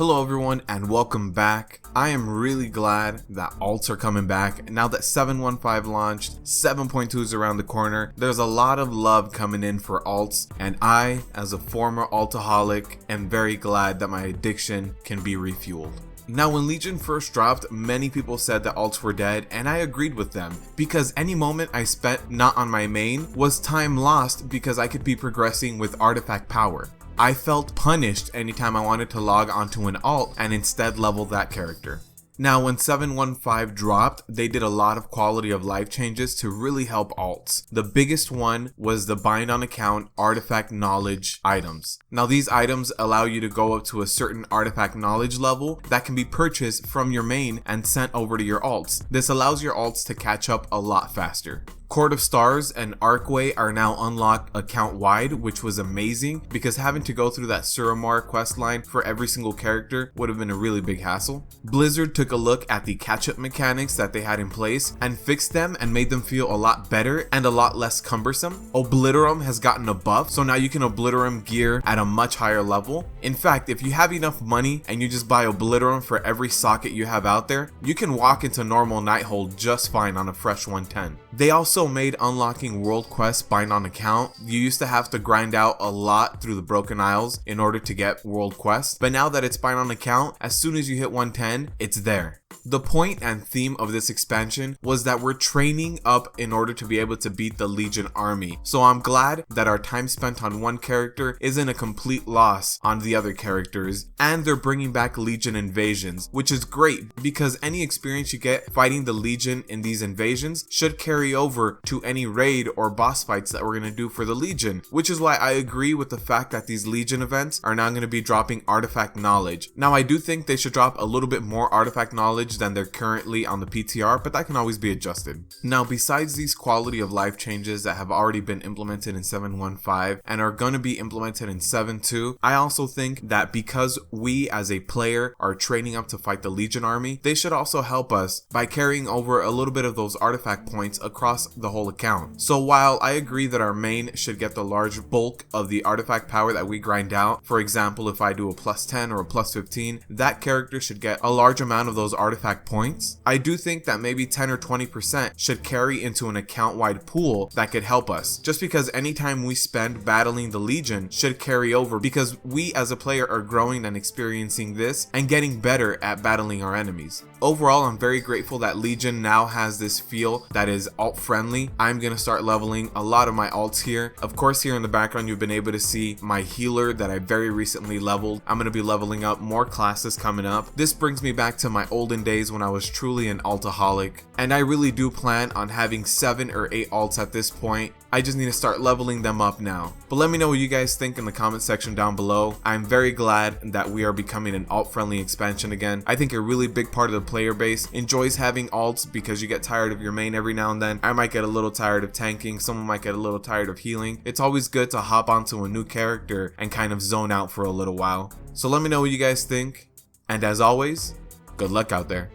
Hello everyone and welcome back. I am really glad that alts are coming back. Now that 7.15 launched, 7.2 is around the corner, there's a lot of love coming in for alts, and I, as a former altoholic, am very glad that my addiction can be refueled. Now, when Legion first dropped, many people said that alts were dead, and I agreed with them, because any moment I spent not on my main was time lost because I could be progressing with artifact power. I felt punished anytime I wanted to log onto an alt and instead level that character. Now, when 7.15 dropped, they did a lot of quality of life changes to really help alts. The biggest one was the bind on account artifact knowledge items. Now, these items allow you to go up to a certain artifact knowledge level that can be purchased from your main and sent over to your alts. This allows your alts to catch up a lot faster. Court of Stars and Archway are now unlocked account-wide, which was amazing because having to go through that Suramar questline for every single character would have been a really big hassle. Blizzard took a look at the catch-up mechanics that they had in place and fixed them and made them feel a lot better and a lot less cumbersome. Obliterum has gotten a buff, so now you can Obliterum gear at a much higher level. In fact, if you have enough money and you just buy Obliterum for every socket you have out there, you can walk into normal Nighthold just fine on a fresh 110. They also made unlocking world quests bind on account. You used to have to grind out a lot through the Broken Isles in order to get world quests, but now that it's bind on account, as soon as you hit 110, it's there. The point and theme of this expansion was that we're training up in order to be able to beat the Legion army. So I'm glad that our time spent on one character isn't a complete loss on the other characters, and they're bringing back Legion invasions, which is great because any experience you get fighting the Legion in these invasions should carry over to any raid or boss fights that we're going to do for the Legion, which is why I agree with the fact that these Legion events are now going to be dropping artifact knowledge. Now, I do think they should drop a little bit more artifact knowledge than they're currently on the PTR, but that can always be adjusted. Now, besides these quality of life changes that have already been implemented in 7.15 and are going to be implemented in 7.2, I also think that because we as a player are training up to fight the Legion army, they should also help us by carrying over a little bit of those artifact points across the whole account. So while I agree that our main should get the large bulk of the artifact power that we grind out, for example, if I do a plus 10 or a plus 15, that character should get a large amount of those artifact points. I do think that maybe 10 or 20% should carry into an account-wide pool that could help us, just because anytime we spend battling the Legion should carry over because we as a player are growing and experiencing this and getting better at battling our enemies. Overall, I'm very grateful that Legion now has this feel that is alt friendly. I'm gonna start leveling a lot of my alts here. Of course, here in the background you've been able to see my healer that I very recently leveled. I'm gonna be leveling up more classes coming up. This brings me back to my olden days when I was truly an altoholic, and I really do plan on having 7 or 8 alts at this point. I just need to start leveling them up now. But let me know what you guys think in the comment section down below. I'm very glad that we are becoming an alt-friendly expansion again. I think a really big part of the player base enjoys having alts because you get tired of your main every now and then. I might get a little tired of tanking, someone might get a little tired of healing. It's always good to hop onto a new character and kind of zone out for a little while. So let me know what you guys think, and as always, good luck out there.